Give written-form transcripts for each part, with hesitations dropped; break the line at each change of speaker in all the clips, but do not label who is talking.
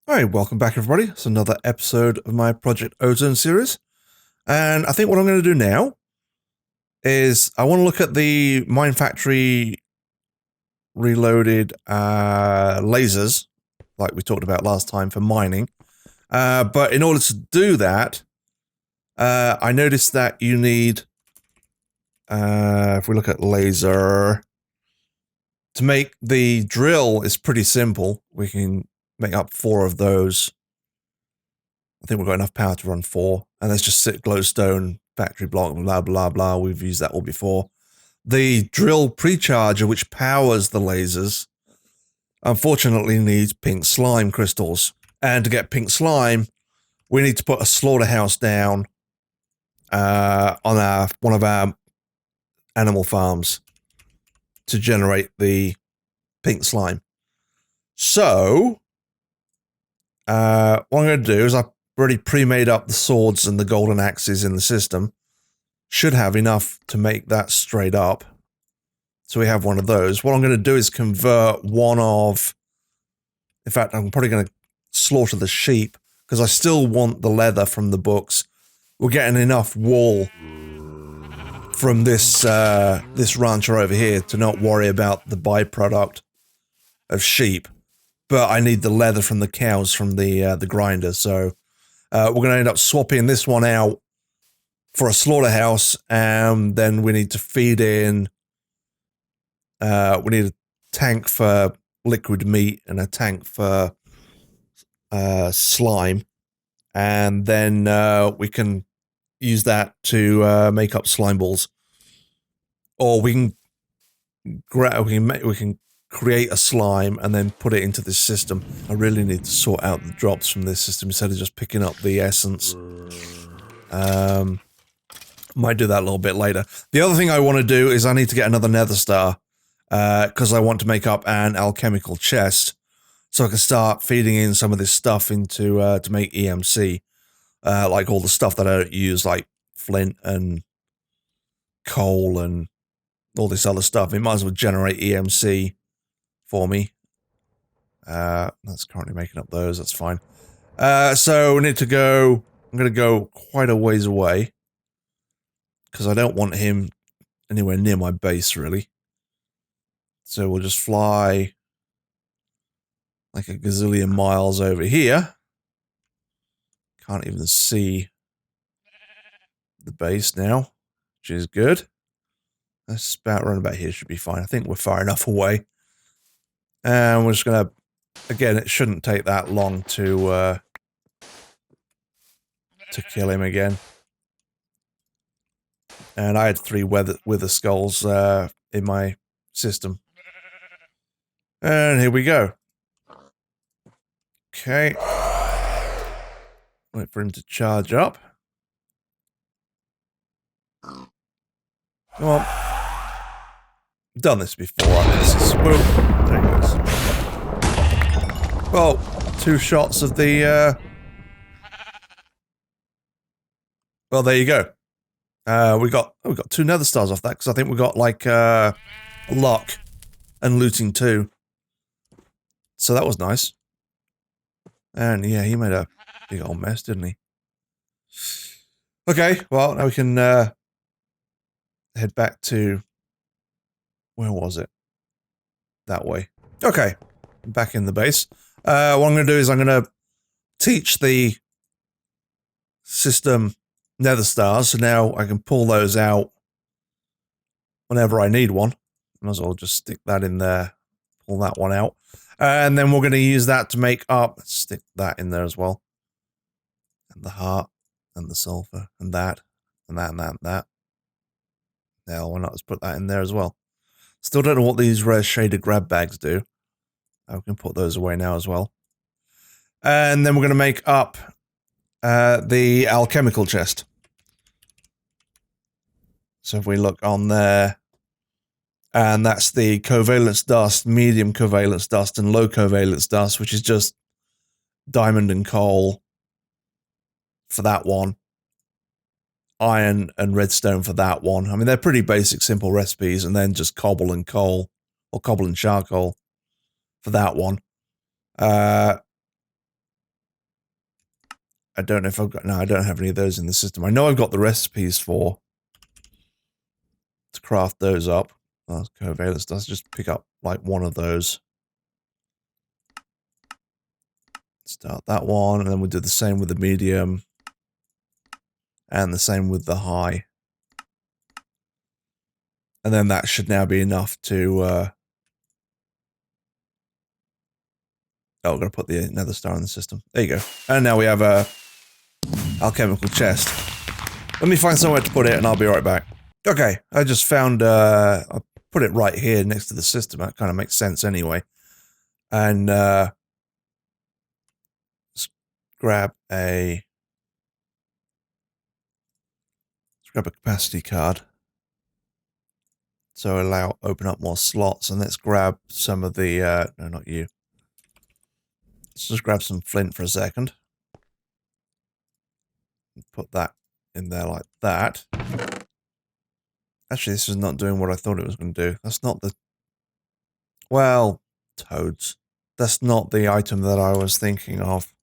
Alright, welcome back everybody. It's another episode of my Project Ozone series. And I think what I'm going to do now is I want to look at the Mine Factory reloaded lasers, like we talked about last time for mining. But in order to do that, I noticed that you need, if we look at laser, to make the drill is pretty simple. We can make up 4 of those. I think we've got enough power to run 4. And let's just sit glowstone, factory block, blah, blah, blah. We've used that all before. The drill precharger, which powers the lasers, unfortunately needs pink slime crystals. And to get pink slime, we need to put a slaughterhouse down on one of our animal farms to generate the pink slime. So, what I'm going to do is I've already pre-made up the swords and the golden axes in the system. Should have enough to make that straight up. So we have one of those. What I'm going to do is convert one of... In fact, I'm probably going to slaughter the sheep because I still want the leather from the books. We're getting enough wool from this rancher over here to not worry about the byproduct of sheep. But I need the leather from the cows from the grinder, so we're going to end up swapping this one out for a slaughterhouse, and then we need to feed in. We need a tank for liquid meat and a tank for slime, and then we can use that to make up slime balls, or we can create a slime and then put it into this system. I really need to sort out the drops from this system instead of just picking up the essence. Might do that a little bit later. The other thing I want to do is I need to get another nether star because I want to make up an alchemical chest so I can start feeding in some of this stuff into to make EMC, like all the stuff that I don't use, like flint and coal and all this other stuff. It might as well generate EMC for me. That's currently making up those. That's fine. So we need to go. I'm going to go quite a ways away because I don't want him anywhere near my base, really. So we'll just fly like a gazillion miles over here. Can't even see the base now, which is good. That's about around about here. Should be fine. I think we're far enough away. And we're just going to, again, it shouldn't take that long to kill him again. And I had 3 wither skulls in my system. And here we go. Okay. Wait for him to charge up. Come on. Done this before. This is, there he goes. Well, 2 shots of the. Well, there you go. We got 2 nether stars off that because I think we got like luck and looting too. So that was nice. And yeah, he made a big old mess, didn't he? Okay, well now we can head back to, where was it? That way. Okay, back in the base. What I'm going to do is I'm going to teach the system nether stars, so now I can pull those out whenever I need one. Might as well just stick that in there, pull that one out. And then we're going to use that to make up, let's stick that in there as well. And the heart, and the sulfur, and that, and that, and that, and that. Now, why not just put that in there as well? Still don't know what these rare shaded grab bags do. I can put those away now as well. And then we're going to make up the alchemical chest. So if we look on there, and that's the covalence dust, medium covalence dust, and low covalence dust, which is just diamond and coal for that one. Iron and redstone for that one. I mean, they're pretty basic, simple recipes, and then just cobble and coal, or cobble and charcoal for that one. I don't know if I've got... No, I don't have any of those in the system. I know I've got the recipes for... to craft those up. Oh, covalence. Let's just pick up, like, one of those. Start that one, and then we'll do the same with the medium. And the same with the high. And then that should now be enough to... Oh, we're going to put the nether star in the system. There you go. And now we have a alchemical chest. Let me find somewhere to put it and I'll be right back. Okay, I just found... I put it right here next to the system. That kind of makes sense anyway. And let's grab a... Let's grab a capacity card. So open up more slots, and let's grab some of the, no, not you. Let's just grab some flint for a second. Put that in there like that. Actually, this is not doing what I thought it was going to do. That's not the... Well, toads. That's not the item that I was thinking of.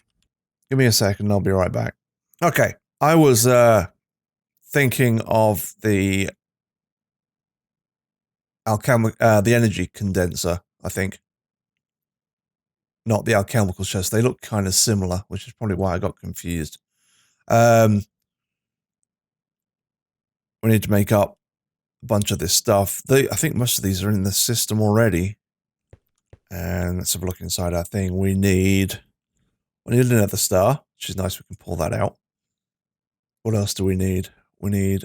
Give me a second, I'll be right back. Okay, I was thinking of the the energy condenser, I think. Not the alchemical chest. They look kind of similar, which is probably why I got confused. We need to make up a bunch of this stuff. I think most of these are in the system already. And let's have a look inside our thing. We need another star, which is nice. We can pull that out. What else do we need? We need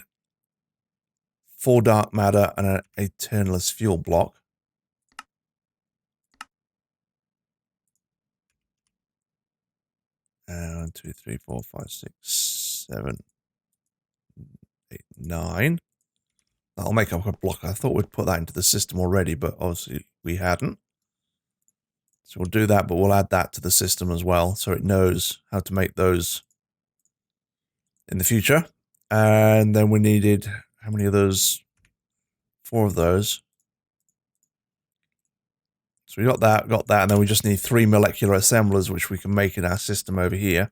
4 dark matter and an eternalist fuel block. And 1, 2, 3, 4, 5, 6, 7, 8, 9. That'll make up a block. I thought we'd put that into the system already, but obviously we hadn't. So we'll do that, but we'll add that to the system as well, so it knows how to make those in the future. And then we needed, how many of those? 4 of those. So we got that, and then we just need 3 molecular assemblers, which we can make in our system over here.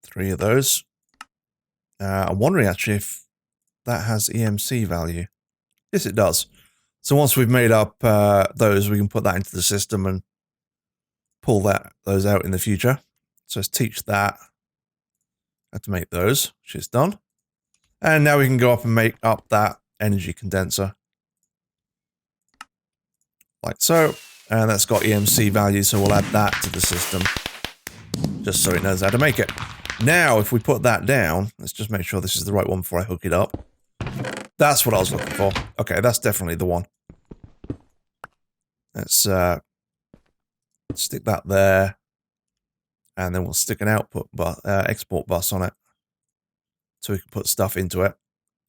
Three of those. I'm wondering actually if that has EMC value. Yes, it does. So once we've made up those, we can put that into the system and pull those out in the future. So let's teach that how to make those, which is done. And now we can go up and make up that energy condenser. Like so. And that's got EMC value, so we'll add that to the system. Just so it knows how to make it. Now, if we put that down, let's just make sure this is the right one before I hook it up. That's what I was looking for. Okay, that's definitely the one. Let's stick that there. And then we'll stick an export bus on it. So we can put stuff into it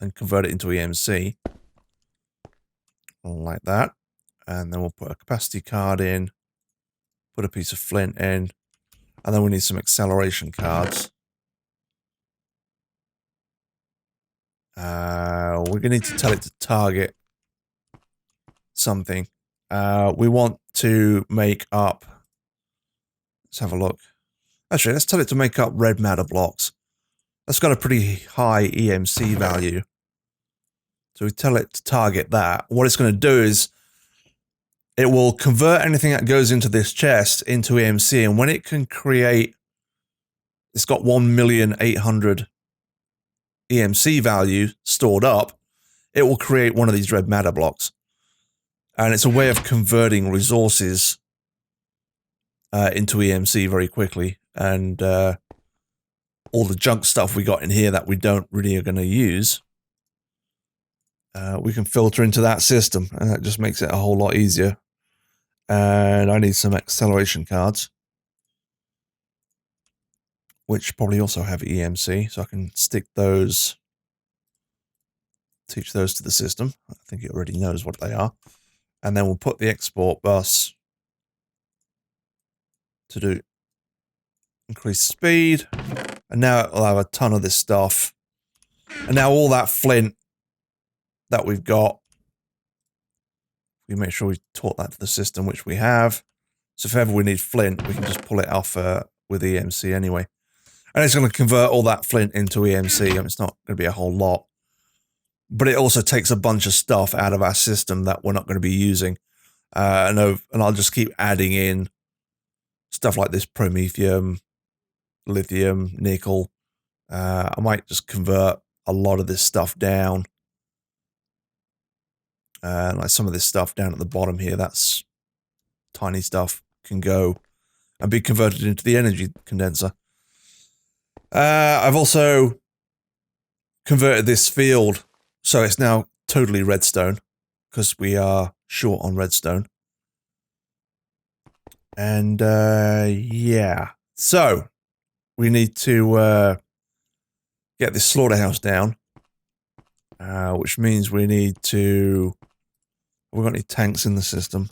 and convert it into EMC. Like that. And then we'll put a capacity card in. Put a piece of flint in. And then we need some acceleration cards. We're going to need to tell it to target something. We want to make up... Let's have a look. Actually, let's tell it to make up red matter blocks. That's got a pretty high EMC value. So we tell it to target that. What it's going to do is it will convert anything that goes into this chest into EMC, and when it can create... It's got 1,800,000 EMC value stored up, it will create one of these red matter blocks. And it's a way of converting resources into EMC very quickly. And all the junk stuff we got in here that we don't really are going to use, we can filter into that system. And that just makes it a whole lot easier. And I need some acceleration cards, which probably also have EMC, so I can stick those, teach those to the system. I think it already knows what they are. And then we'll put the export bus to do increase speed. And now it'll have a ton of this stuff. And now all that flint that we've got, we make sure we taught that to the system, which we have. So if ever we need flint, we can just pull it off with EMC anyway. And it's going to convert all that flint into EMC. I mean, it's not going to be a whole lot. But it also takes a bunch of stuff out of our system that we're not going to be using. And I'll just keep adding in stuff like this promethium, lithium, nickel. I might just convert a lot of this stuff down. Like some of this stuff down at the bottom here, that's tiny stuff, can go and be converted into the energy condenser. I've also converted this field, so it's now totally redstone, because we are short on redstone. And yeah, so we need to get this slaughterhouse down, which means we need to... We've got any tanks in the system?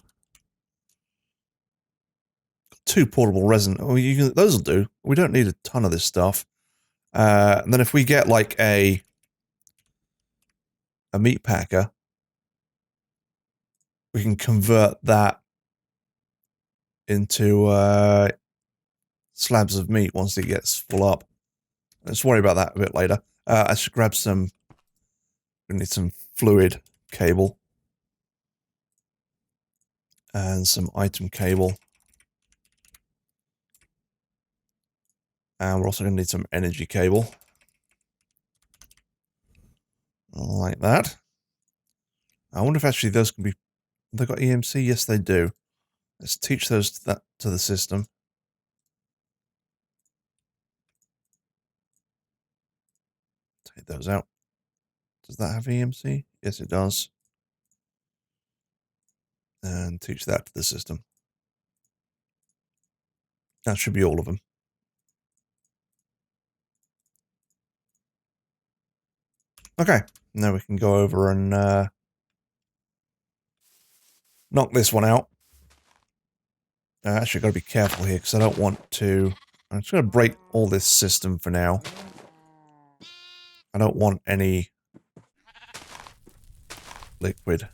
2 portable resin. Oh, those will do. We don't need a ton of this stuff. And then if we get like a meat packer, we can convert that into slabs of meat once it gets full up. Let's worry about that a bit later. I should grab some... We need some fluid cable. And some item cable. And we're also going to need some energy cable. Like that. I wonder if actually those can be... They've got EMC? Yes, they do. Let's teach those to the system. Take those out. Does that have EMC? Yes, it does. And teach that to the system. That should be all of them. Okay, now we can go over and knock this one out. Actually, got to be careful here because I don't want to... I'm just going to break all this system for now. I don't want any liquid.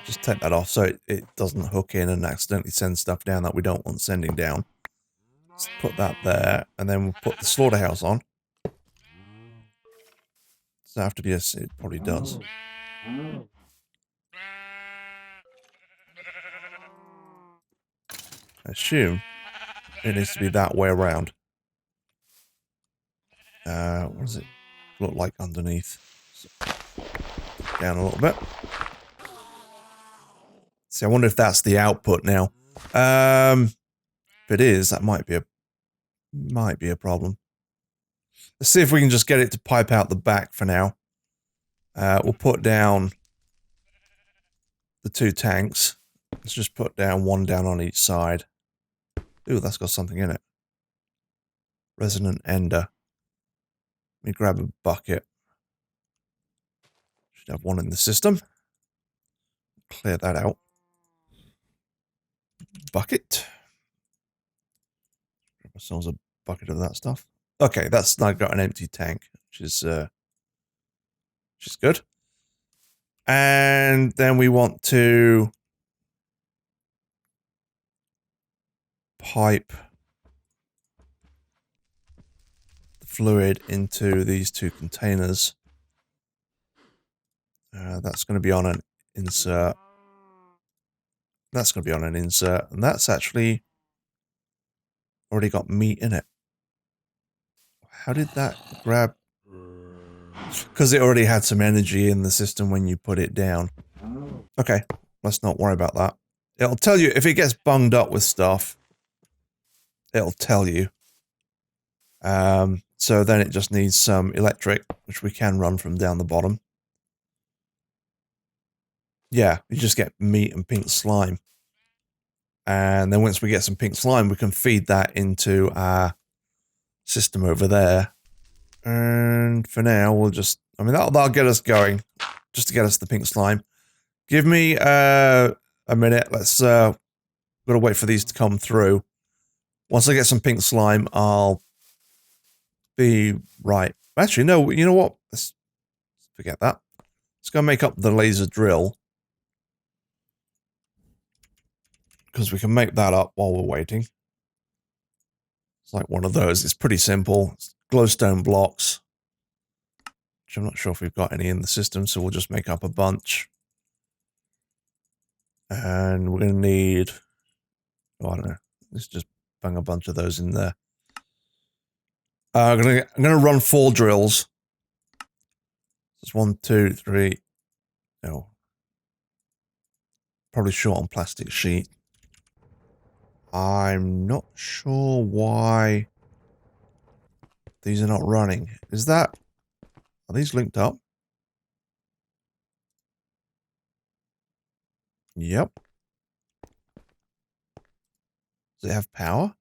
Just take that off so it doesn't hook in and accidentally send stuff down that we don't want sending down. Let's put that there, and then we'll put the slaughterhouse on. Does that have to be yes, it probably does. I assume it needs to be that way around. What does it look like underneath? So, down a little bit. See, I wonder if that's the output now. If it is, that might be a problem. Let's see if we can just get it to pipe out the back for now. We'll put down the 2 tanks. Let's just put down one down on each side. Ooh, that's got something in it. Resonant ender. Let me grab a bucket. Should have one in the system. Clear that out. Bucket. Grab ourselves a bucket of that stuff. Okay, that's now got an empty tank, which is good. And then we want to pipe the fluid into these 2 containers. That's going to be on an insert. That's going to be on an insert, and that's actually already got meat in it. How did that grab? Because it already had some energy in the system when you put it down. Okay, let's not worry about that. It'll tell you if it gets bunged up with stuff. It'll tell you. So then it just needs some electric, which we can run from down the bottom. Yeah, you just get meat and pink slime. And then once we get some pink slime, we can feed that into our system over there. And for now, we'll just... I mean, that'll get us going. Just to get us the pink slime. Give me a minute. Let's... got to wait for these to come through. Once I get some pink slime, I'll be right. Actually, no, you know what? Let's forget that. Let's go make up the laser drill. because we can make that up while we're waiting. It's like one of those. It's pretty simple. It's glowstone blocks, which I'm not sure if we've got any in the system, so we'll just make up a bunch. And we're going to need, oh, I don't know, let's just bang a bunch of those in there. I'm gonna run 4 drills. There's 1, 2, 3. No, probably short on plastic sheet. I'm not sure why these are not running. Are these linked up? Yep. Does it have power?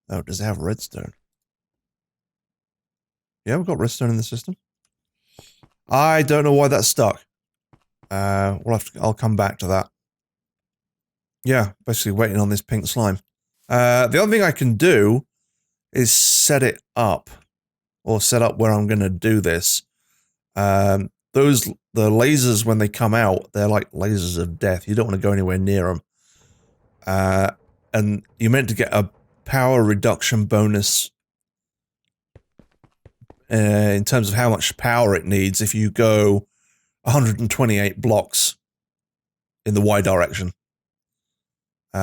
Oh, does it have redstone? Yeah, we've got redstone in the system. I don't know why that's stuck. I'll come back to that. Yeah, basically waiting on this pink slime. The other thing I can do is set it up, or set up where I'm going to do this. The lasers, when they come out, they're like lasers of death. You don't want to go anywhere near them. And you're meant to get a power reduction bonus in terms of how much power it needs if you go 128 blocks in the Y direction.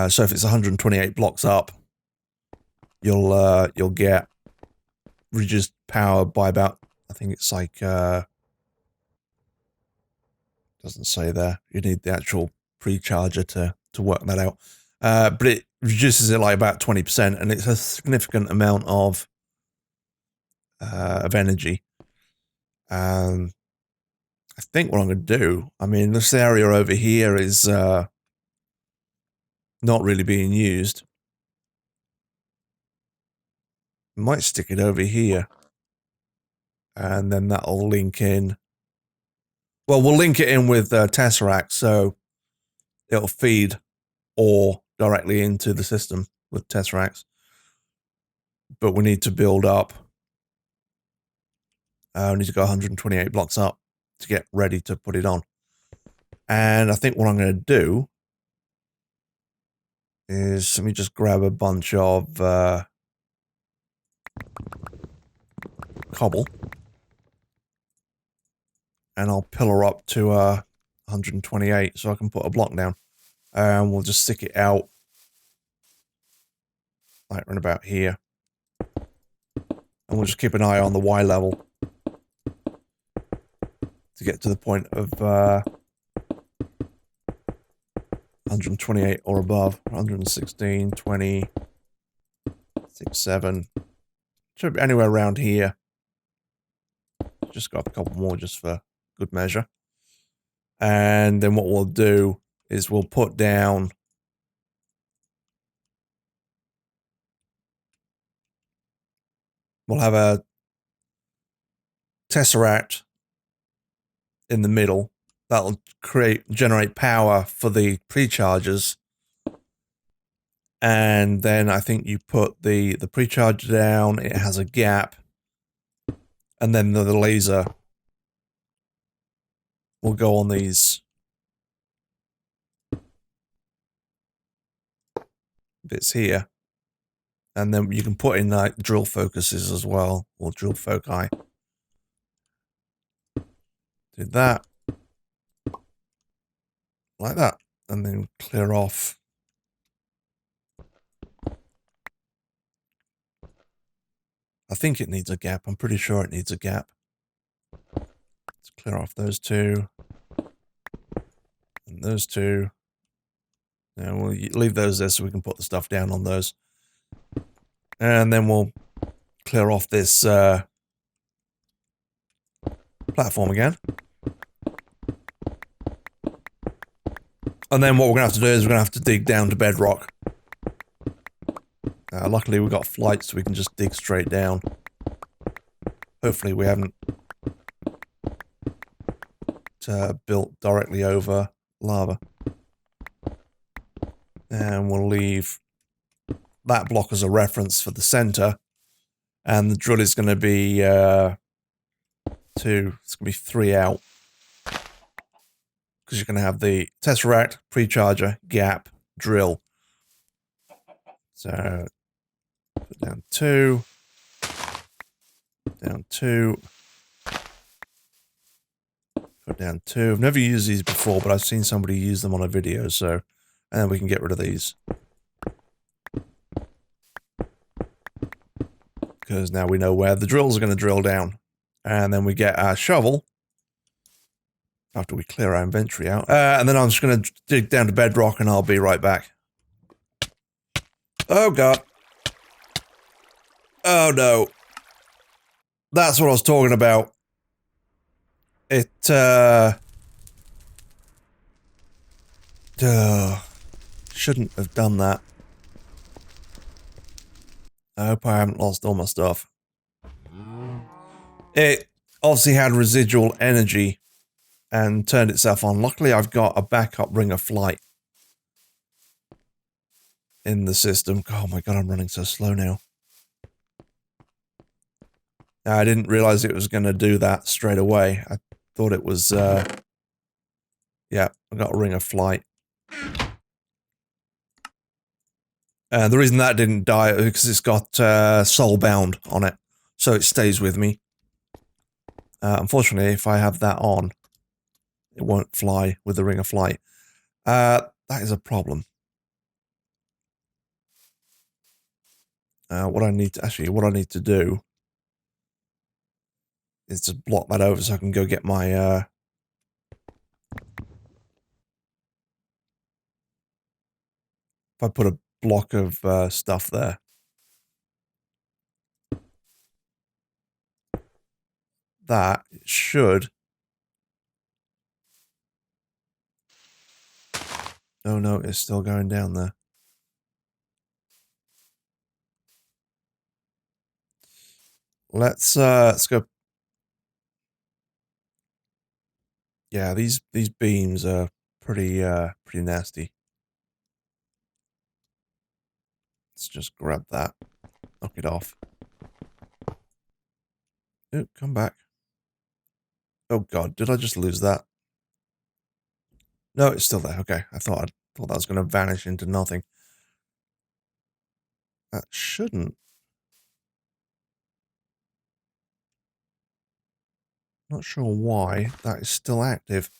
So if it's 128 blocks up, you'll get reduced power by about, I think it's like, doesn't say there. You need the actual pre-charger to work that out. But it reduces it like about 20%, and it's a significant amount of energy. I think what I'm going to do, I mean, this area over here is not really being used. Might stick it over here, and then that'll link in. Well, we'll link it in with Tesseract, so it'll feed ore directly into the system with Tesseracts. But we need to build up. We need to go 128 blocks up to get ready to put it on. And I think what I'm going to do is, let me just grab a bunch of cobble, and I'll pillar up to 128 so I can put a block down. And we'll just stick it out like right about here. And we'll just keep an eye on the Y level to get to the point of 128 or above. 116, 20, 6, 7. Should be anywhere around here. Just got a couple more just for good measure. And then what we'll do is we'll put down we'll have a Tesseract in the middle. That'll generate power for the pre-chargers. And then I think you put the pre-charger down, it has a gap, and then the laser will go on these bits here. And then you can put in like drill focuses as well, or drill foci. Do that. Like that. And then clear off. I think it needs a gap. I'm pretty sure it needs a gap. Let's clear off those two. And those two. And we'll leave those there so we can put the stuff down on those. And then we'll clear off this platform again. And then what we're going to have to do is we're going to have to dig down to bedrock. Luckily we've got flights so we can just dig straight down. Hopefully we haven't built directly over lava. And we'll leave that block as a reference for the center. And the drill is going to be 2. It's going to be 3 out. because you're going to have the tesseract, precharger, gap, drill. So put down 2, down 2, put down 2. I've never used these before, but I've seen somebody use them on a video, so, and then we can get rid of these. Because now we know where the drills are going to drill down. And then we get our shovel after we clear our inventory out. And then I'm just going to dig down to bedrock and I'll be right back. Oh, God. Oh, no. That's what I was talking about. It, shouldn't have done that. I hope I haven't lost all my stuff. It obviously had residual energy and turned itself on. Luckily, I've got a backup ring of flight in the system. Oh my God, I'm running so slow now. I didn't realize it was going to do that straight away. I thought it was, yeah, I got a ring of flight. And the reason that didn't die is because it's got soulbound on it, so it stays with me. Unfortunately, if I have that on, it won't fly with the ring of flight. That is a problem. What I need to do is to block that over so I can go get my, if I put a block of stuff there. That should. Oh no, it's still going down there. Let's go. Yeah, these beams are pretty nasty. Let's just grab that. Knock it off. Oh, come back. Oh God, did I just lose that? No, it's still there. Okay, I thought that was going to vanish into nothing. That shouldn't. Not sure why that is still active.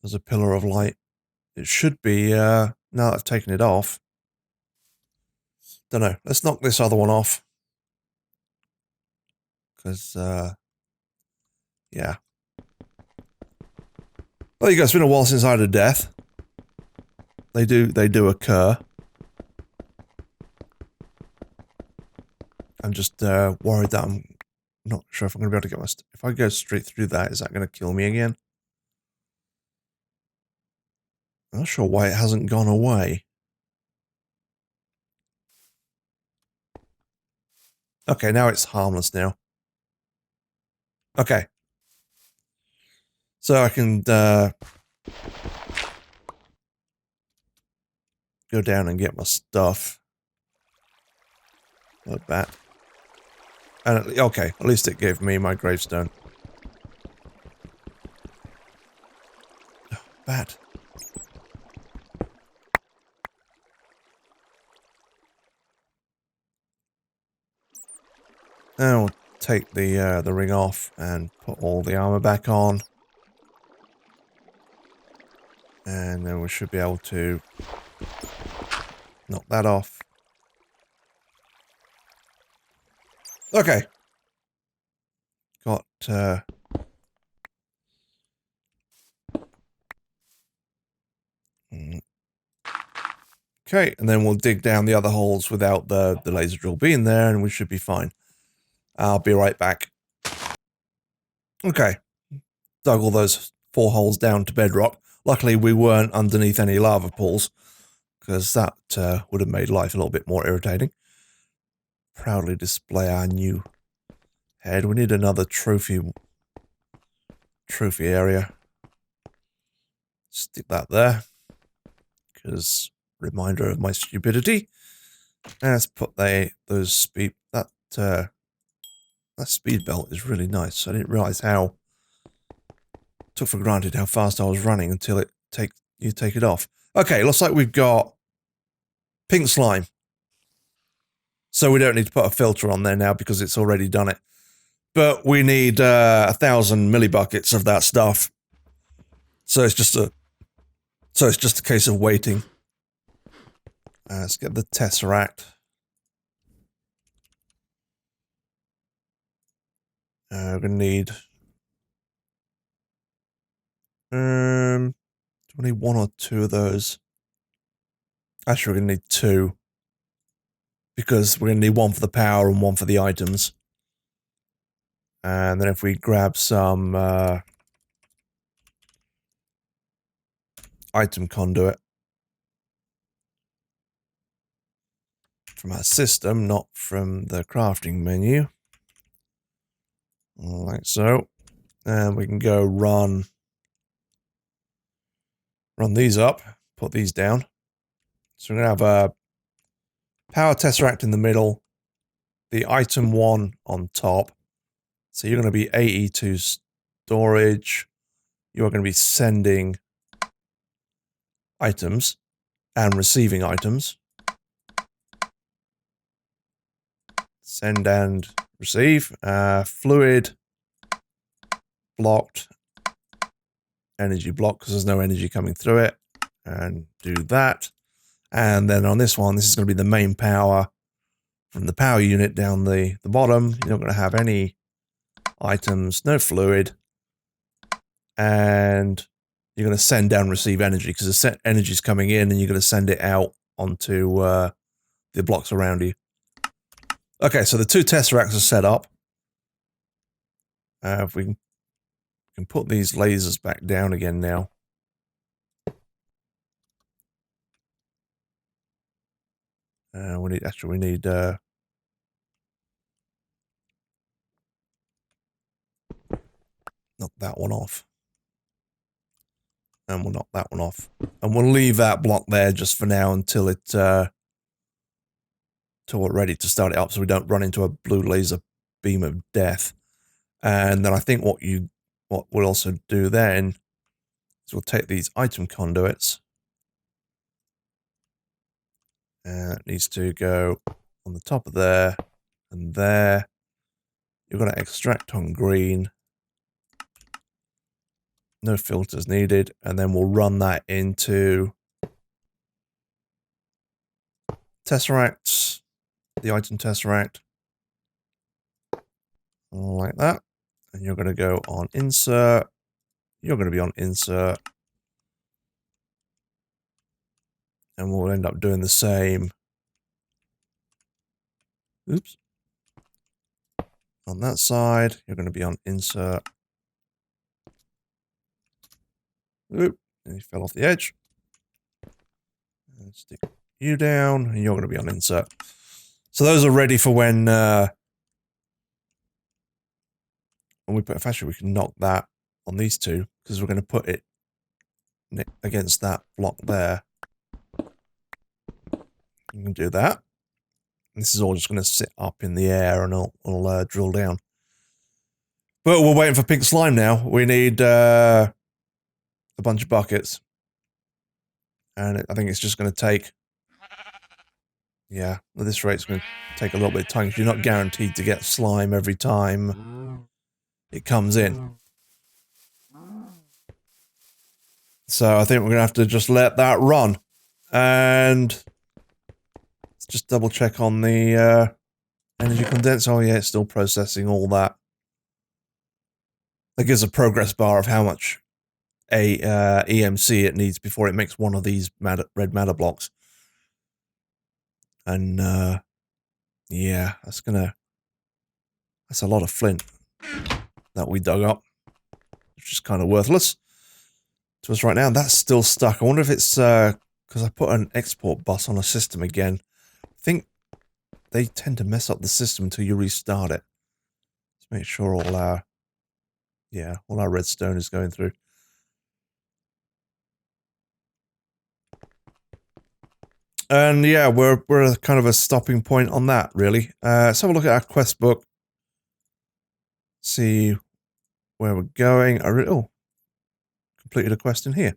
There's a pillar of light. It should be, now that I've taken it off. Don't know. Let's knock this other one off. Because, yeah. Well, you guys, it's been a while since I had a death. They do occur. I'm just worried that I'm not sure if I'm going to be able to get my... If I go straight through that, is that going to kill me again? I'm not sure why it hasn't gone away. Okay, now it's harmless now. Okay. So I can go down and get my stuff. Like that. And okay, at least it gave me my gravestone. Oh, bat. Now we'll take the ring off and put all the armor back on. And then we should be able to knock that off. Okay. Got, okay, and then we'll dig down the other holes without the laser drill being there, and we should be fine. I'll be right back. Okay. Dug all those 4 holes down to bedrock. Luckily, we weren't underneath any lava pools, because that would have made life a little bit more irritating. Proudly display our new head. We need another trophy area. Stick that there, because reminder of my stupidity. And let's put those speed that speed belt is really nice. I didn't realize how took for granted how fast I was running until you take it off. Okay, looks like we've got pink slime. So we don't need to put a filter on there now because it's already done it. But we need 1,000 millibuckets of that stuff. So it's just a case of waiting. Let's get the Tesseract. We're gonna need do we need 1 or 2 of those? Actually, we're gonna need 2 because we're gonna need 1 for the power and 1 for the items. And then if we grab some item conduit from our system, not from the crafting menu, like so, and we can go run these up, put these down. So we're gonna have a power tesseract in the middle, the item 1 on top. So you're going to be E32 storage. You're going to be sending items and receiving items. Send and receive. Fluid blocked. Energy blocked because there's no energy coming through it. And do that. And then on this one, this is going to be the main power from the power unit down the bottom. You're not going to have any items, no fluid. And you're going to send down receive energy because the energy is coming in and you're going to send it out onto the blocks around you. Okay, so the 2 tesseracts are set up. If we can put these lasers back down again now. We need knock that one off. And we'll knock that one off. And we'll leave that block there just for now until till we're ready to start it up so we don't run into a blue laser beam of death. And then I think what we'll also do then is we'll take these item conduits. And it needs to go on the top of there and there. You're going to extract on green. No filters needed. And then we'll run that into tesseracts, the item tesseract. Like that. And you're going to go on insert. You're going to be on insert. And we'll end up doing the same. Oops. On that side, you're going to be on insert. Oop. And he fell off the edge. And stick you down. And you're going to be on insert. So those are ready for when we put a factory, we can knock that on these 2 because we're going to put it against that block there. You can do that. This is all just going to sit up in the air and I'll drill down. But we're waiting for pink slime now. We need a bunch of buckets. And I think it's just going to take... Yeah, at this rate it's going to take a little bit of time because you're not guaranteed to get slime every time it comes in. So I think we're going to have to just let that run. And let's just double check on the energy condenser. Oh yeah, it's still processing all that. That gives a progress bar of how much EMC it needs before it makes one of these red matter blocks. And yeah, that's a lot of flint that we dug up, which is kind of worthless to us right now. That's still stuck. I wonder if it's because I put an export bus on a system again. I think they tend to mess up the system until you restart it. Let's make sure all our redstone is going through. And yeah, we're kind of a stopping point on that, really. Let's have a look at our quest book. See where we're going. completed a quest in here.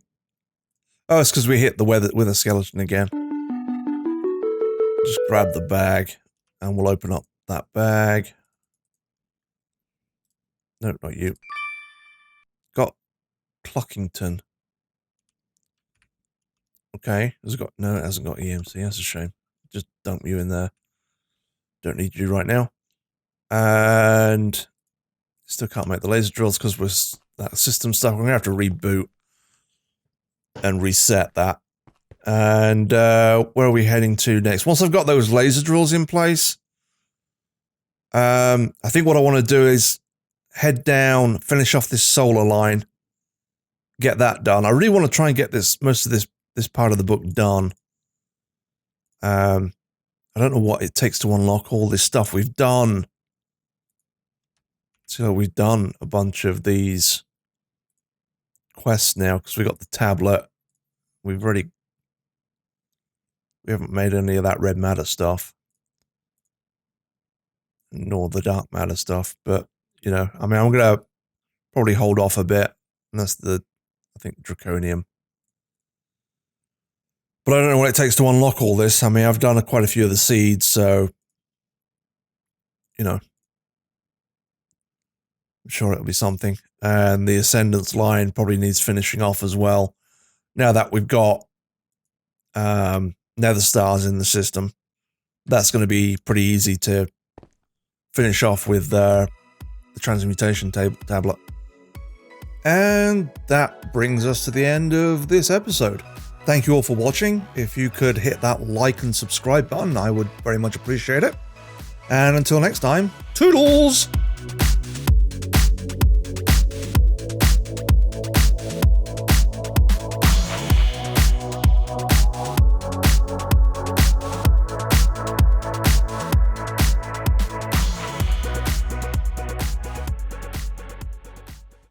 Oh, it's because we hit the wither skeleton again. Just grab the bag and we'll open up that bag. No, not you. Got Cluckington. Okay, has it got, no, it hasn't got EMC, that's a shame. Just dump you in there. Don't need you right now. And still can't make the laser drills because we're that system stuff. We're gonna have to reboot and reset that. And where are we heading to next? Once I've got those laser drills in place, I think what I want to do is head down, finish off this solar line, get that done. I really want to try and get most of this part of the book done. I don't know what it takes to unlock all this stuff we've done. So we've done a bunch of these quests now because we got the tablet. We haven't made any of that red matter stuff, nor the dark matter stuff. But you know, I mean, I'm gonna probably hold off a bit. And that's I think draconium. But I don't know what it takes to unlock all this. I mean, I've done quite a few of the seeds, so you know, I'm sure it'll be something. And the Ascendance line probably needs finishing off as well. Now that we've got nether stars in the system, that's going to be pretty easy to finish off with the transmutation tablet. And that brings us to the end of this episode. Thank you all for watching. If you could hit that like and subscribe button, I would very much appreciate it. And until next time, toodles!